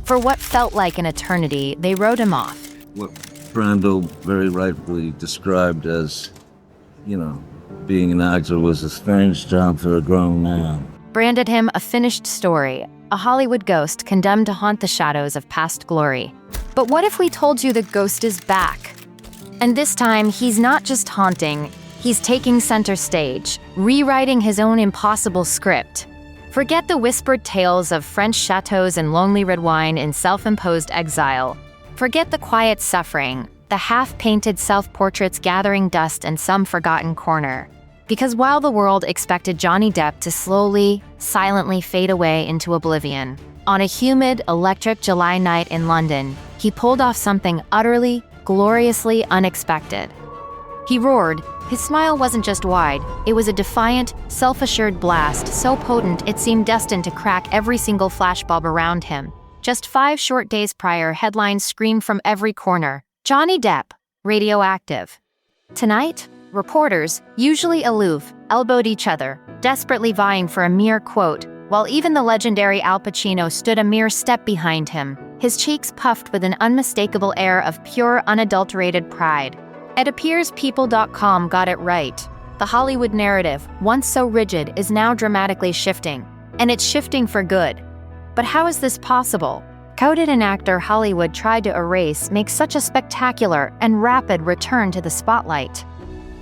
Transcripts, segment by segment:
For what felt like an eternity, they wrote him off. What Brando very rightfully described as, being an actor was a strange job for a grown man. Branded him a finished story, a Hollywood ghost condemned to haunt the shadows of past glory. But what if we told you the ghost is back? And this time, he's not just haunting, he's taking center stage, rewriting his own impossible script. Forget the whispered tales of French chateaus and lonely red wine in self-imposed exile. Forget the quiet suffering, the half-painted self-portraits gathering dust in some forgotten corner. Because while the world expected Johnny Depp to slowly, silently fade away into oblivion, on a humid, electric July night in London, he pulled off something utterly, gloriously unexpected. He roared. His smile wasn't just wide, it was a defiant, self-assured blast so potent it seemed destined to crack every single flashbulb around him. Just 5 short days prior, headlines screamed from every corner, "Johnny Depp, radioactive." Tonight, reporters, usually aloof, elbowed each other, desperately vying for a mere quote, while even the legendary Al Pacino stood a mere step behind him, his cheeks puffed with an unmistakable air of pure, unadulterated pride. It appears People.com got it right. The Hollywood narrative, once so rigid, is now dramatically shifting. And it's shifting for good. But how is this possible? How did an actor Hollywood tried to erase make such a spectacular and rapid return to the spotlight?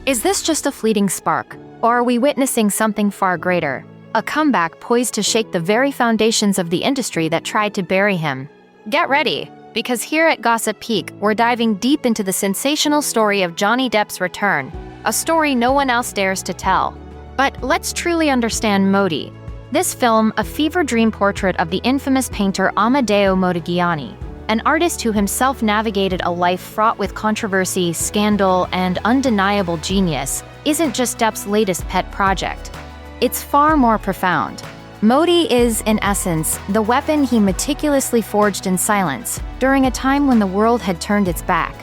Is this just a fleeting spark, or are we witnessing something far greater? A comeback poised to shake the very foundations of the industry that tried to bury him. Get ready! Because here at Gossip Peak, we're diving deep into the sensational story of Johnny Depp's return, a story no one else dares to tell. But let's truly understand Modi. This film, a fever dream portrait of the infamous painter Amedeo Modigliani, an artist who himself navigated a life fraught with controversy, scandal, and undeniable genius, isn't just Depp's latest pet project. It's far more profound. Modi is, in essence, the weapon he meticulously forged in silence, during a time when the world had turned its back.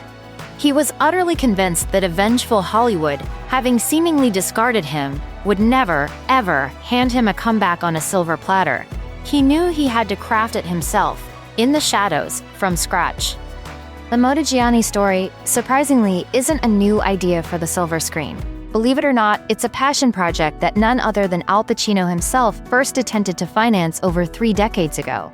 He was utterly convinced that a vengeful Hollywood, having seemingly discarded him, would never, ever hand him a comeback on a silver platter. He knew he had to craft it himself, in the shadows, from scratch. The Modigliani story, surprisingly, isn't a new idea for the silver screen. Believe it or not, it's a passion project that none other than Al Pacino himself first attempted to finance over 3 decades ago.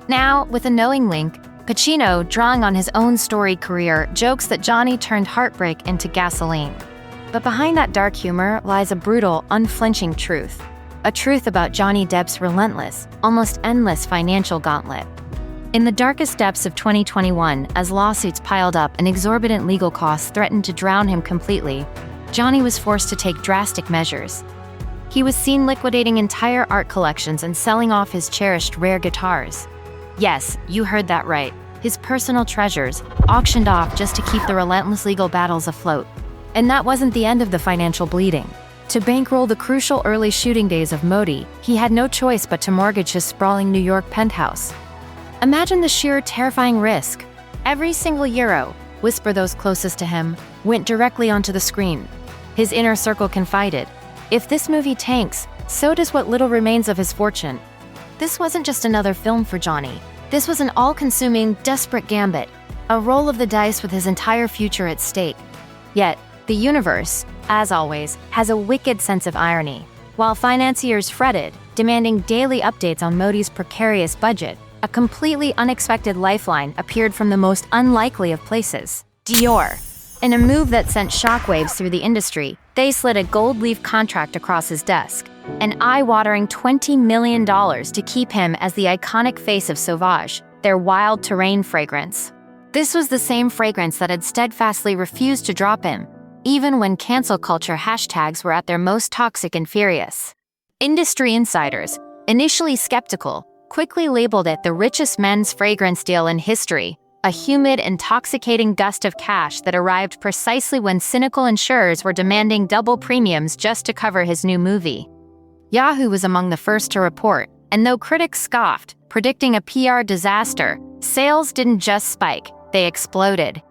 Now, with a knowing link, Pacino, drawing on his own storied career, jokes that Johnny turned heartbreak into gasoline. But behind that dark humor lies a brutal, unflinching truth. A truth about Johnny Depp's relentless, almost endless financial gauntlet. In the darkest depths of 2021, as lawsuits piled up and exorbitant legal costs threatened to drown him completely, Johnny was forced to take drastic measures. He was seen liquidating entire art collections and selling off his cherished rare guitars. Yes, you heard that right. His personal treasures, auctioned off just to keep the relentless legal battles afloat. And that wasn't the end of the financial bleeding. To bankroll the crucial early shooting days of Modi, he had no choice but to mortgage his sprawling New York penthouse. Imagine the sheer terrifying risk. Every single euro, whisper those closest to him, went directly onto the screen. His inner circle confided, if this movie tanks, so does what little remains of his fortune. This wasn't just another film for Johnny. This was an all-consuming, desperate gambit, a roll of the dice with his entire future at stake. Yet, the universe, as always, has a wicked sense of irony. While financiers fretted, demanding daily updates on Modi's precarious budget, a completely unexpected lifeline appeared from the most unlikely of places, Dior. In a move that sent shockwaves through the industry, they slid a gold leaf contract across his desk, an eye-watering $20 million to keep him as the iconic face of Sauvage, their wild terrain fragrance. This was the same fragrance that had steadfastly refused to drop him, even when cancel culture hashtags were at their most toxic and furious. Industry insiders, initially skeptical, quickly labeled it the richest men's fragrance deal in history, a humid, intoxicating gust of cash that arrived precisely when cynical insurers were demanding double premiums just to cover his new movie. Yahoo was among the first to report, and though critics scoffed, predicting a PR disaster, sales didn't just spike, they exploded.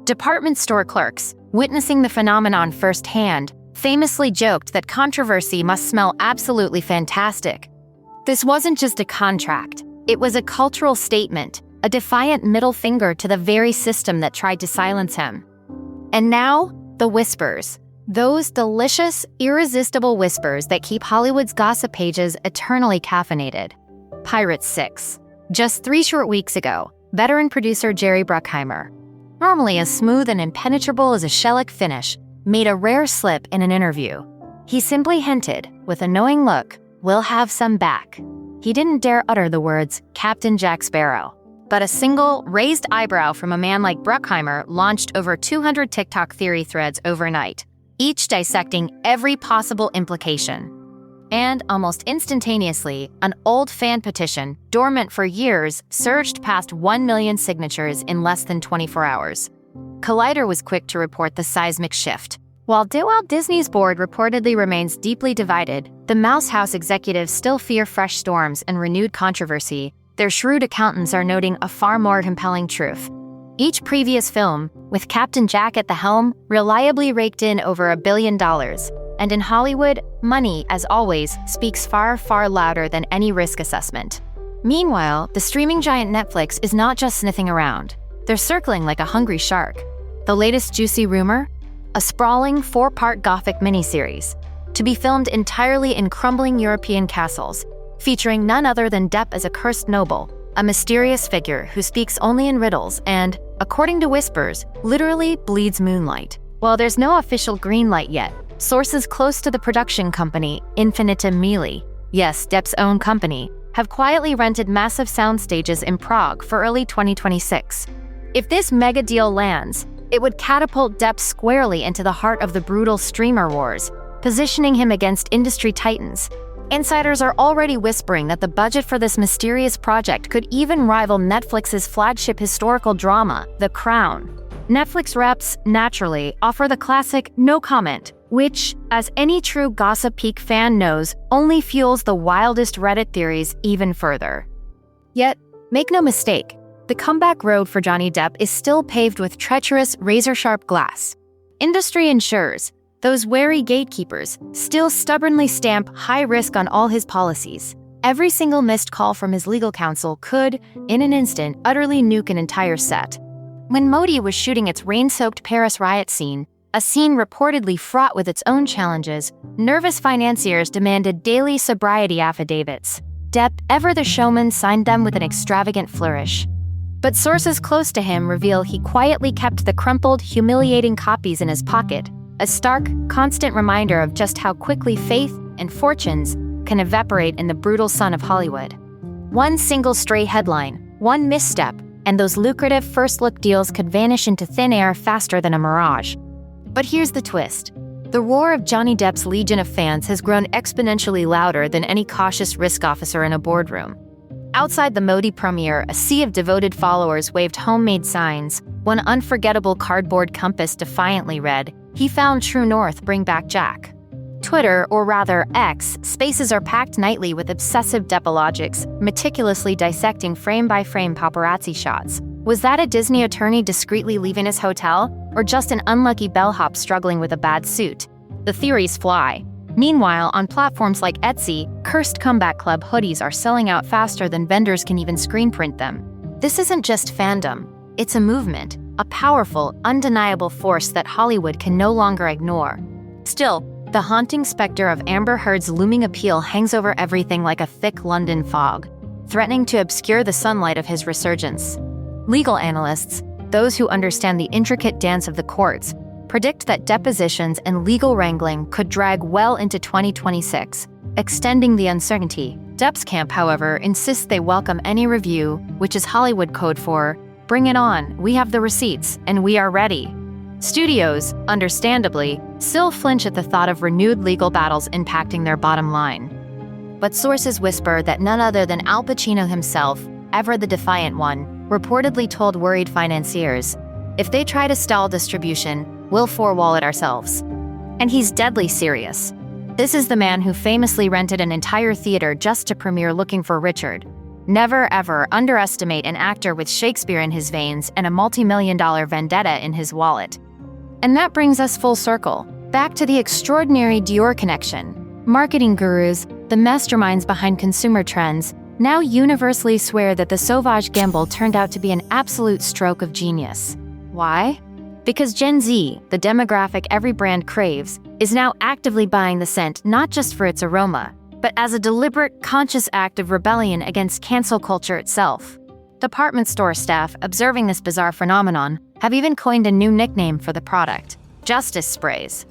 Department store clerks, witnessing the phenomenon firsthand, famously joked that controversy must smell absolutely fantastic. This wasn't just a contract. It was a cultural statement, a defiant middle finger to the very system that tried to silence him. And now, the whispers. Those delicious, irresistible whispers that keep Hollywood's gossip pages eternally caffeinated. Pirates 6. Just 3 short weeks ago, veteran producer Jerry Bruckheimer, normally as smooth and impenetrable as a shellac finish, made a rare slip in an interview. He simply hinted, with a knowing look, "We'll have some back." He didn't dare utter the words, "Captain Jack Sparrow." But a single, raised eyebrow from a man like Bruckheimer launched over 200 TikTok theory threads overnight, each dissecting every possible implication. And almost instantaneously, an old fan petition, dormant for years, surged past 1 million signatures in less than 24 hours. Collider was quick to report the seismic shift. While Walt Disney's board reportedly remains deeply divided, the Mouse House executives still fear fresh storms and renewed controversy. Their shrewd accountants are noting a far more compelling truth. Each previous film, with Captain Jack at the helm, reliably raked in over $1 billion. And in Hollywood, money, as always, speaks far, far louder than any risk assessment. Meanwhile, the streaming giant Netflix is not just sniffing around. They're circling like a hungry shark. The latest juicy rumor? A sprawling 4-part Gothic miniseries, to be filmed entirely in crumbling European castles, featuring none other than Depp as a cursed noble, a mysterious figure who speaks only in riddles and, according to whispers, literally bleeds moonlight. While there's no official green light yet, sources close to the production company, Infinita Mealy, yes, Depp's own company, have quietly rented massive sound stages in Prague for early 2026. If this mega deal lands, it would catapult Depp squarely into the heart of the brutal streamer wars, positioning him against industry titans. Insiders are already whispering that the budget for this mysterious project could even rival Netflix's flagship historical drama, The Crown. Netflix reps, naturally, offer the classic no comment, which, as any true Gossip Peak fan knows, only fuels the wildest Reddit theories even further. Yet, make no mistake, the comeback road for Johnny Depp is still paved with treacherous, razor-sharp glass. Industry insurers, those wary gatekeepers, still stubbornly stamp high risk on all his policies. Every single missed call from his legal counsel could, in an instant, utterly nuke an entire set. When Modi was shooting its rain-soaked Paris riot scene, a scene reportedly fraught with its own challenges, nervous financiers demanded daily sobriety affidavits. Depp, ever the showman, signed them with an extravagant flourish. But sources close to him reveal he quietly kept the crumpled, humiliating copies in his pocket, a stark, constant reminder of just how quickly faith and fortunes can evaporate in the brutal sun of Hollywood. One single stray headline, one misstep, and those lucrative first-look deals could vanish into thin air faster than a mirage. But here's the twist. The roar of Johnny Depp's legion of fans has grown exponentially louder than any cautious risk officer in a boardroom. Outside the Modi premiere, a sea of devoted followers waved homemade signs. One unforgettable cardboard compass defiantly read, "He found true north, bring back Jack." Twitter, or rather X, spaces are packed nightly with obsessive Deppologics, meticulously dissecting frame-by-frame paparazzi shots. Was that a Disney attorney discreetly leaving his hotel, or just an unlucky bellhop struggling with a bad suit? The theories fly. Meanwhile, on platforms like Etsy, cursed Comeback Club hoodies are selling out faster than vendors can even screen print them. This isn't just fandom, it's a movement, a powerful, undeniable force that Hollywood can no longer ignore. Still, the haunting specter of Amber Heard's looming appeal hangs over everything like a thick London fog, threatening to obscure the sunlight of his resurgence. Legal analysts, those who understand the intricate dance of the courts, predict that depositions and legal wrangling could drag well into 2026, extending the uncertainty. Depp's camp, however, insists they welcome any review, which is Hollywood code for, "Bring it on, we have the receipts, and we are ready." Studios, understandably, still flinch at the thought of renewed legal battles impacting their bottom line. But sources whisper that none other than Al Pacino himself, ever the defiant one, reportedly told worried financiers, "If they try to stall distribution, we'll four-wall it ourselves." And he's deadly serious. This is the man who famously rented an entire theater just to premiere Looking for Richard. Never ever underestimate an actor with Shakespeare in his veins and a multi-million-dollar vendetta in his wallet. And that brings us full circle, back to the extraordinary Dior connection. Marketing gurus, the masterminds behind consumer trends, now universally swear that the Sauvage gamble turned out to be an absolute stroke of genius. Why? Because Gen Z, the demographic every brand craves, is now actively buying the scent not just for its aroma, but as a deliberate, conscious act of rebellion against cancel culture itself. Department store staff, observing this bizarre phenomenon, have even coined a new nickname for the product: justice sprays.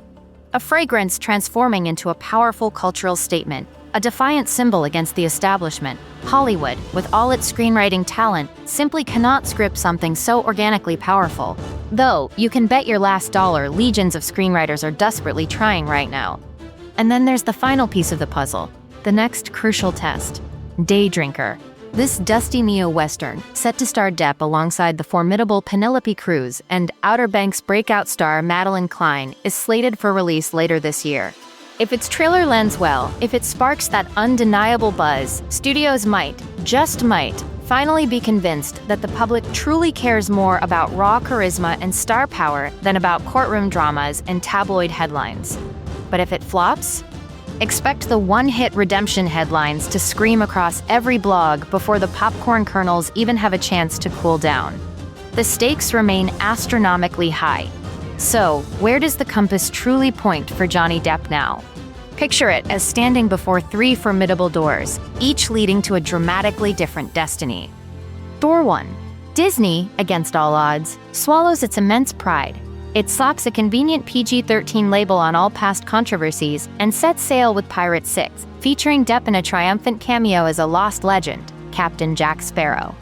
A fragrance transforming into a powerful cultural statement, a defiant symbol against the establishment. Hollywood, with all its screenwriting talent, simply cannot script something so organically powerful. Though, you can bet your last dollar legions of screenwriters are desperately trying right now. And then there's the final piece of the puzzle, the next crucial test: Day Drinker. This dusty neo-western, set to star Depp alongside the formidable Penelope Cruz and Outer Banks breakout star Madeline Klein, is slated for release later this year. If its trailer lends well, if it sparks that undeniable buzz, studios might, just might, finally be convinced that the public truly cares more about raw charisma and star power than about courtroom dramas and tabloid headlines. But if it flops, expect the one-hit redemption headlines to scream across every blog before the popcorn kernels even have a chance to cool down. The stakes remain astronomically high. So, where does the compass truly point for Johnny Depp now? Picture it as standing before three formidable doors, each leading to a dramatically different destiny. Door 1. Disney, against all odds, swallows its immense pride. It slaps a convenient PG-13 label on all past controversies and sets sail with Pirate 6, featuring Depp in a triumphant cameo as a lost legend, Captain Jack Sparrow.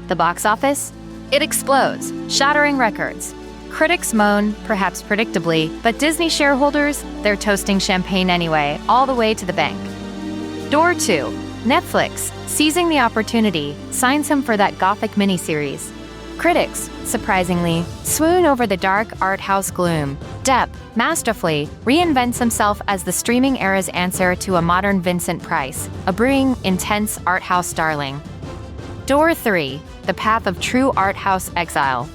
The box office? It explodes, shattering records. Critics moan, perhaps predictably, but Disney shareholders, they're toasting champagne anyway, all the way to the bank. Door 2. Netflix, seizing the opportunity, signs him for that gothic miniseries. Critics, surprisingly, swoon over the dark art house gloom. Depp, masterfully, reinvents himself as the streaming era's answer to a modern Vincent Price, a brooding, intense art house darling. Door 3. The path of true art house exile.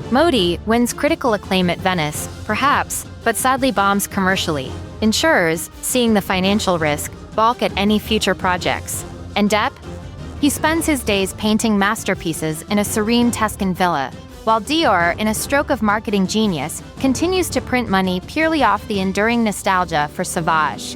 Modi wins critical acclaim at Venice, perhaps, but sadly bombs commercially. Insurers, seeing the financial risk, balk at any future projects. And Depp? He spends his days painting masterpieces in a serene Tuscan villa, while Dior, in a stroke of marketing genius, continues to print money purely off the enduring nostalgia for Sauvage.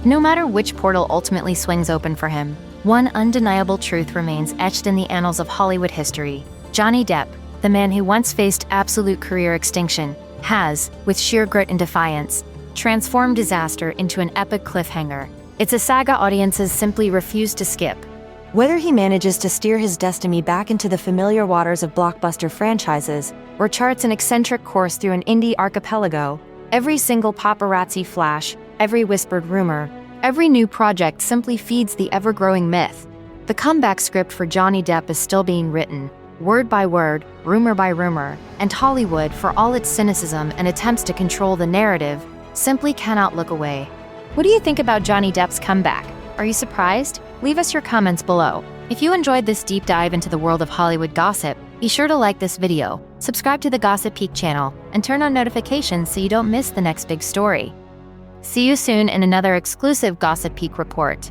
No matter which portal ultimately swings open for him, one undeniable truth remains etched in the annals of Hollywood history. Johnny Depp, the man who once faced absolute career extinction, has, with sheer grit and defiance, transformed disaster into an epic cliffhanger. It's a saga audiences simply refuse to skip. Whether he manages to steer his destiny back into the familiar waters of blockbuster franchises, or charts an eccentric course through an indie archipelago, every single paparazzi flash, every whispered rumor, every new project simply feeds the ever-growing myth. The comeback script for Johnny Depp is still being written, word by word, rumor by rumor, and Hollywood, for all its cynicism and attempts to control the narrative, simply cannot look away. What do you think about Johnny Depp's comeback? Are you surprised? Leave us your comments below. If you enjoyed this deep dive into the world of Hollywood gossip, be sure to like this video, subscribe to the Gossip Peak channel, and turn on notifications so you don't miss the next big story. See you soon in another exclusive Gossip Peak report.